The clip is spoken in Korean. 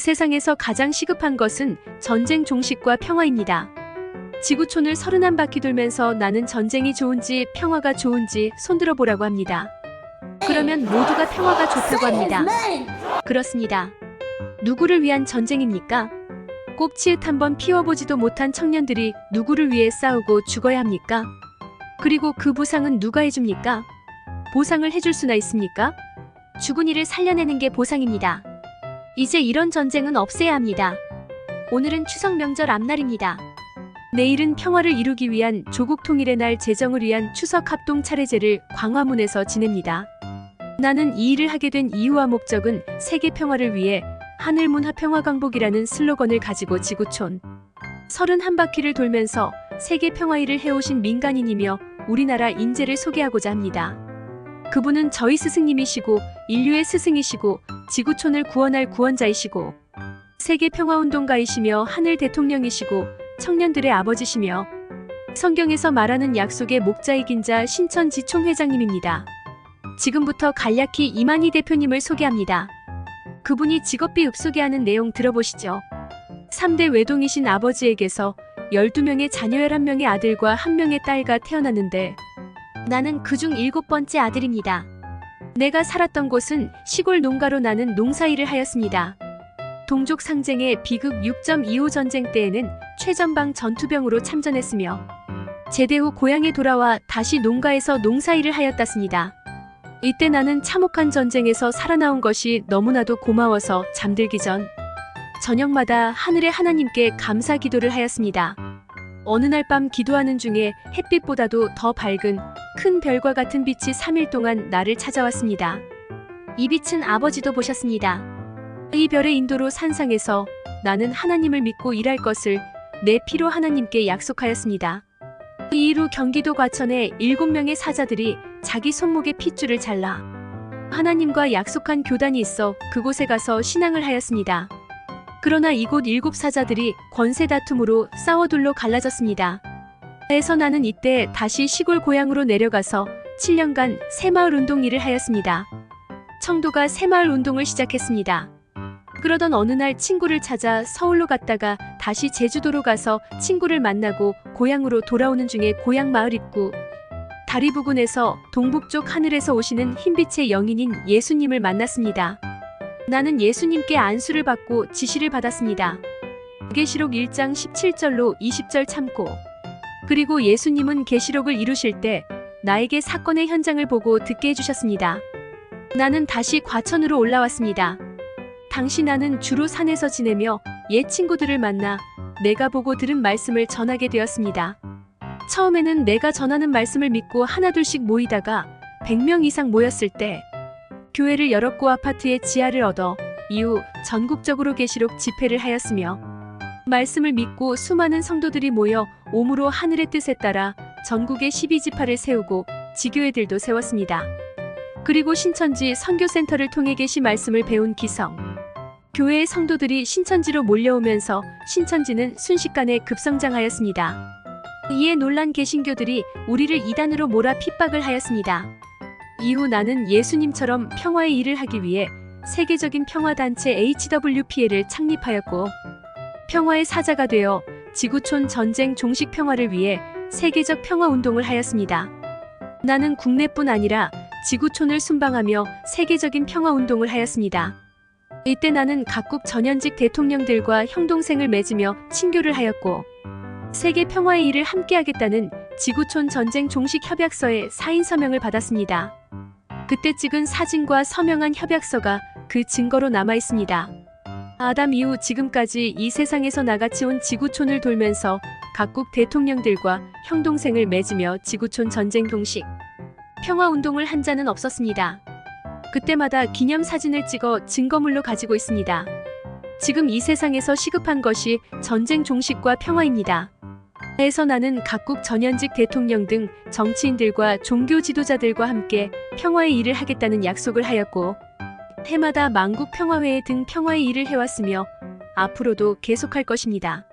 세상에서 가장 시급한 것은 전쟁 종식과 평화입니다. 지구촌을 31바퀴 돌면서 나는 전쟁이 좋은지 평화가 좋은지 손들어 보라고 합니다. 그러면 모두가 평화가 좋다고 합니다. 그렇습니다. 누구를 위한 전쟁입니까? 꼭지읒 한번 피워보지도 못한 청년들이 누구를 위해 싸우고 죽어야 합니까? 그리고 그 보상은 누가 해줍니까? 보상을 해줄 수나 있습니까? 죽은 이를 살려내는 게 보상입니다. 이제 이런 전쟁은 없애야 합니다. 오늘은 추석 명절 앞날입니다. 내일은 평화를 이루기 위한 조국 통일의 날 제정을 위한 추석 합동 차례제를 광화문에서 지냅니다. 나는 이 일을 하게 된 이유와 목적은 세계 평화를 위해 하늘문화 평화광복이라는 슬로건을 가지고 지구촌 31바퀴를 돌면서 세계 평화일을 해오신 민간인이며 우리나라 인재를 소개하고자 합니다. 그분은 저희 스승님이시고 인류의 스승이시고 지구촌을 구원할 구원자이시고 세계 평화운동가이시며 하늘 대통령이시고 청년들의 아버지시며 성경에서 말하는 약속의 목자이긴 자 신천지 총회장님입니다. 지금부터 간략히 이만희 대표님을 소개합니다. 그분이 직업비 읍소개하는 내용 들어보시죠. 3대 외동이신 아버지에게서 12명의 자녀 11명의 아들과 1명의 딸과 태어났는데 나는 그중 7번째 아들입니다. 내가 살았던 곳은 시골 농가로 나는 농사일을 하였습니다. 동족 상쟁의 비극 6.25 전쟁 때에는 최전방 전투병으로 참전했으며 제대 후 고향에 돌아와 다시 농가에서 농사일을 하였다습니다. 이때 나는 참혹한 전쟁에서 살아나온 것이 너무나도 고마워서 잠들기 전 저녁마다 하늘의 하나님께 감사 기도를 하였습니다. 어느 날 밤 기도하는 중에 햇빛보다도 더 밝은 큰 별과 같은 빛이 3일 동안 나를 찾아왔습니다. 이 빛은 아버지도 보셨습니다. 이 별의 인도로 산상에서 나는 하나님을 믿고 일할 것을 내 피로 하나님께 약속하였습니다. 이 일 후 경기도 과천의 7명의 사자들이 자기 손목에 핏줄을 잘라 하나님과 약속한 교단이 있어 그곳에 가서 신앙을 하였습니다. 그러나 이곳 7사자들이 권세 다툼으로 싸워둘로 갈라졌습니다. 그래서 나는 이때 다시 시골 고향으로 내려가서 7년간 새마을 운동 일을 하였습니다. 청도가 새마을 운동을 시작했습니다. 그러던 어느 날 친구를 찾아 서울로 갔다가 다시 제주도로 가서 친구를 만나고 고향으로 돌아오는 중에 고향 마을 입구 다리 부근에서 동북쪽 하늘에서 오시는 흰빛의 영인인 예수님을 만났습니다. 나는 예수님께 안수를 받고 지시를 받았습니다. 계시록 1장 17절로 20절 참고 그리고 예수님은 계시록을 이루실 때 나에게 사건의 현장을 보고 듣게 해주셨습니다. 나는 다시 과천으로 올라왔습니다. 당시 나는 주로 산에서 지내며 옛 친구들을 만나 내가 보고 들은 말씀을 전하게 되었습니다. 처음에는 내가 전하는 말씀을 믿고 하나둘씩 모이다가 100명 이상 모였을 때 교회를 열었고 아파트의 지하를 얻어 이후 전국적으로 계시록 집회를 하였으며 말씀을 믿고 수많은 성도들이 모여 오므로 하늘의 뜻에 따라 전국에 12지파를 세우고 지교회들도 세웠습니다. 그리고 신천지 선교센터를 통해 계시 말씀을 배운 기성 교회의 성도들이 신천지로 몰려오면서 신천지는 순식간에 급성장하였습니다. 이에 놀란 개신교들이 우리를 이단으로 몰아 핍박을 하였습니다. 이후 나는 예수님처럼 평화의 일을 하기 위해 세계적인 평화단체 HWPL을 창립하였고 평화의 사자가 되어 지구촌 전쟁 종식 평화를 위해 세계적 평화운동을 하였습니다. 나는 국내뿐 아니라 지구촌을 순방하며 세계적인 평화운동을 하였습니다. 이때 나는 각국 전현직 대통령들과 형동생을 맺으며 친교를 하였고 세계 평화의 일을 함께하겠다는 지구촌 전쟁 종식 협약서의 사인 서명을 받았습니다. 그때 찍은 사진과 서명한 협약서가 그 증거로 남아 있습니다. 아담 이후 지금까지 이 세상에서 나같이 온 지구촌을 돌면서 각국 대통령들과 형동생을 맺으며 지구촌 전쟁 종식 평화운동을 한 자는 없었습니다. 그때마다 기념사진을 찍어 증거물로 가지고 있습니다. 지금 이 세상에서 시급한 것이 전쟁 종식과 평화입니다. 그래서 나는 각국 전현직 대통령 등 정치인들과 종교 지도자들과 함께 평화의 일을 하겠다는 약속을 하였고 해마다 만국 평화회의 등 평화의 일을 해왔으며 앞으로도 계속할 것입니다.